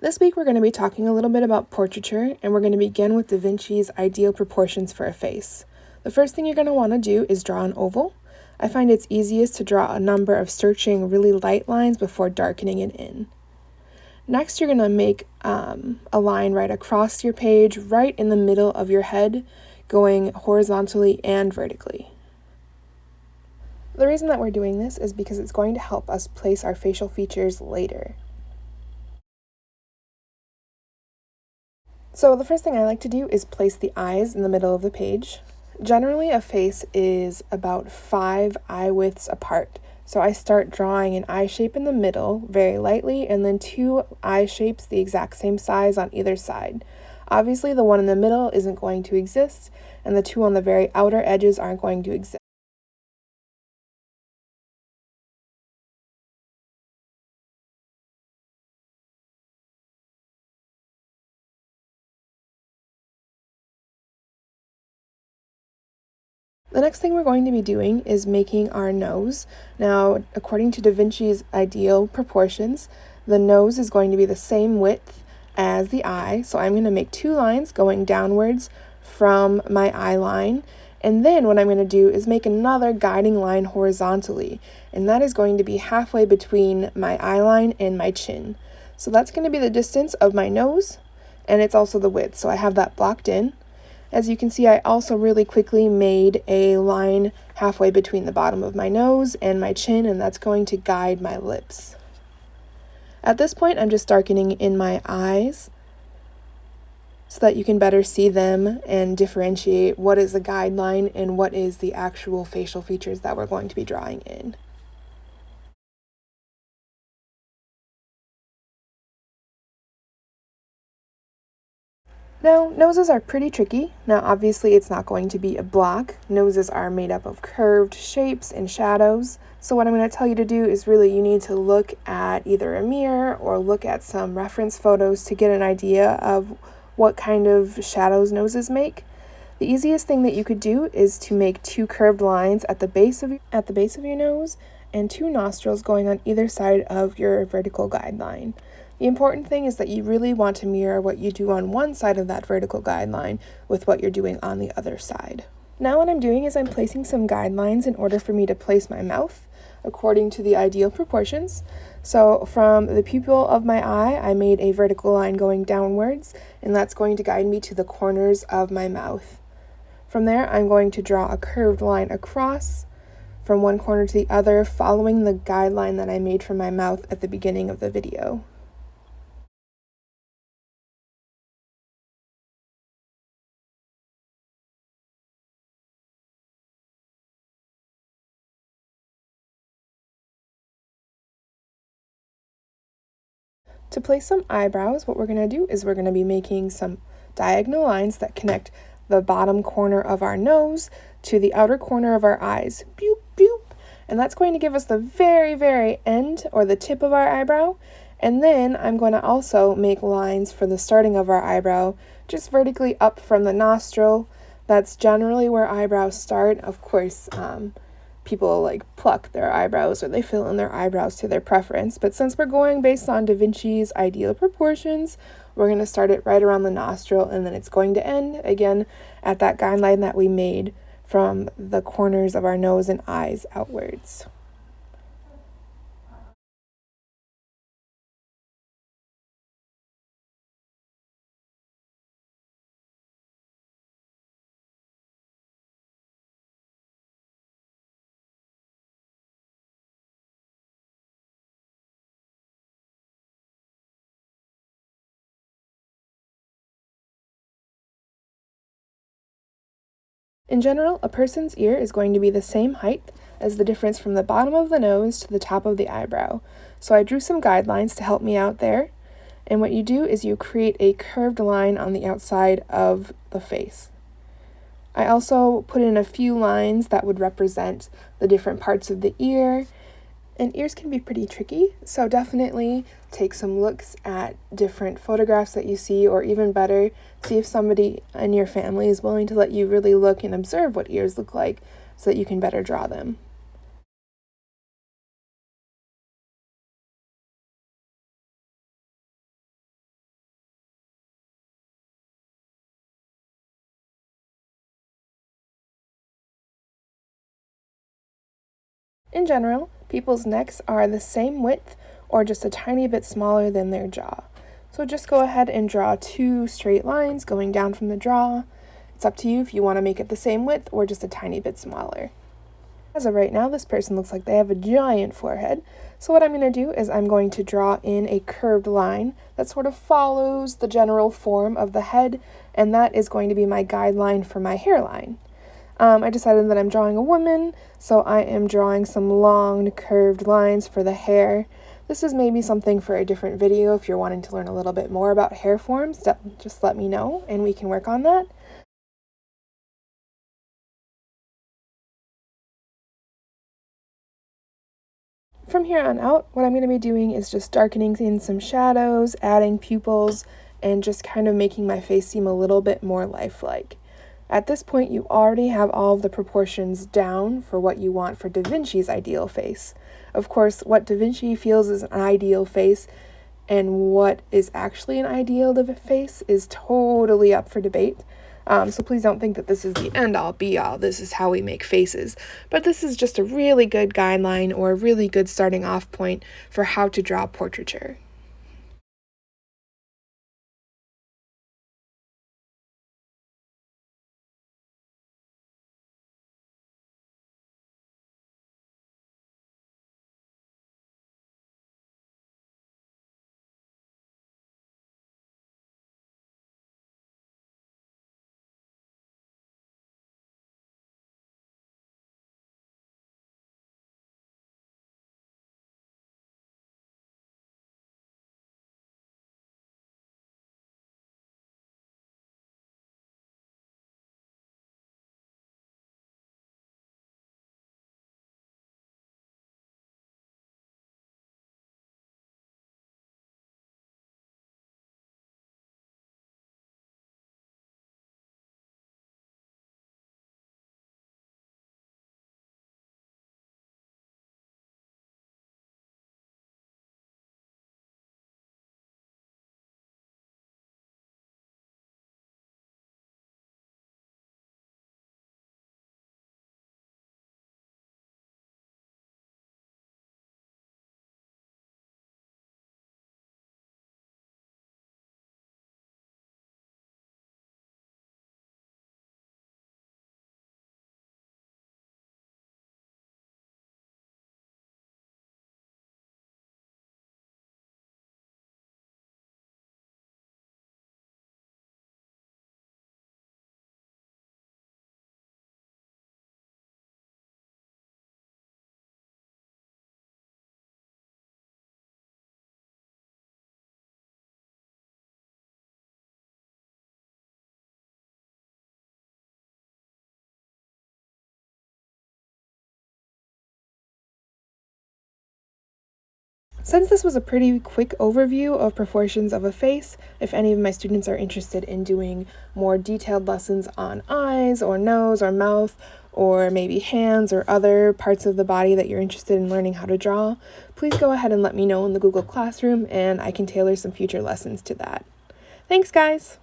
This week we're going to be talking a little bit about portraiture, and we're going to begin with Da Vinci's ideal proportions for a face. The first thing you're going to want to do is draw an oval. I find it's easiest to draw a number of searching really light lines before darkening it in. Next, you're going to make a line right across your page, right in the middle of your head, going horizontally and vertically. The reason that we're doing this is because it's going to help us place our facial features later. So the first thing I like to do is place the eyes in the middle of the page. Generally, a face is about 5 eye widths apart. So I start drawing an eye shape in the middle very lightly, and then 2 eye shapes the exact same size on either side. Obviously, the one in the middle isn't going to exist, and the 2 on the very outer edges aren't going to exist. The next thing we're going to be doing is making our nose. Now, according to Da Vinci's ideal proportions, the nose is going to be the same width as the eye. So I'm going to make 2 lines going downwards from my eye line. And then what I'm going to do is make another guiding line horizontally. And that is going to be halfway between my eye line and my chin. So that's going to be the distance of my nose, and it's also the width. So I have that blocked in. As you can see, I also really quickly made a line halfway between the bottom of my nose and my chin, and that's going to guide my lips. At this point, I'm just darkening in my eyes so that you can better see them and differentiate what is the guideline and what is the actual facial features that we're going to be drawing in. Now, noses are pretty tricky. Now, obviously, it's not going to be a block. Noses are made up of curved shapes and shadows. So what I'm going to tell you to do is really you need to look at either a mirror or look at some reference photos to get an idea of what kind of shadows noses make. The easiest thing that you could do is to make 2 curved lines at the base of your nose and 2 nostrils going on either side of your vertical guideline. The important thing is that you really want to mirror what you do on one side of that vertical guideline with what you're doing on the other side. Now what I'm doing is I'm placing some guidelines in order for me to place my mouth according to the ideal proportions. So from the pupil of my eye, I made a vertical line going downwards, and that's going to guide me to the corners of my mouth. From there, I'm going to draw a curved line across from one corner to the other, following the guideline that I made from my mouth at the beginning of the video. To place some eyebrows, what we're going to do is we're going to be making some diagonal lines that connect the bottom corner of our nose to the outer corner of our eyes. Boop, boop. And that's going to give us the very, very end or the tip of our eyebrow. And then I'm going to also make lines for the starting of our eyebrow, just vertically up from the nostril. That's generally where eyebrows start. Of course, people like pluck their eyebrows or they fill in their eyebrows to their preference. But since we're going based on Da Vinci's ideal proportions, we're going to start it right around the nostril, and then it's going to end again at that guideline that we made from the corners of our nose and eyes outwards. In general, a person's ear is going to be the same height as the difference from the bottom of the nose to the top of the eyebrow. So I drew some guidelines to help me out there. And what you do is you create a curved line on the outside of the face. I also put in a few lines that would represent the different parts of the ear. And ears can be pretty tricky, so definitely take some looks at different photographs that you see, or even better, see if somebody in your family is willing to let you really look and observe what ears look like so that you can better draw them. In general, people's necks are the same width or just a tiny bit smaller than their jaw. So just go ahead and draw 2 straight lines going down from the jaw. It's up to you if you want to make it the same width or just a tiny bit smaller. As of right now, this person looks like they have a giant forehead. So what I'm going to do is I'm going to draw in a curved line that sort of follows the general form of the head, and that is going to be my guideline for my hairline. I decided that I'm drawing a woman, so I am drawing some long curved lines for the hair. This is maybe something for a different video. If you're wanting to learn a little bit more about hair forms, just let me know and we can work on that. From here on out, what I'm going to be doing is just darkening in some shadows, adding pupils, and just kind of making my face seem a little bit more lifelike. At this point, you already have all of the proportions down for what you want for Da Vinci's ideal face. Of course, what Da Vinci feels is an ideal face and what is actually an ideal face is totally up for debate. So please don't think that this is the end-all be-all. This is how we make faces. But this is just a really good guideline or a really good starting off point for how to draw portraiture. Since this was a pretty quick overview of proportions of a face, if any of my students are interested in doing more detailed lessons on eyes or nose or mouth or maybe hands or other parts of the body that you're interested in learning how to draw, please go ahead and let me know in the Google Classroom and I can tailor some future lessons to that. Thanks, guys!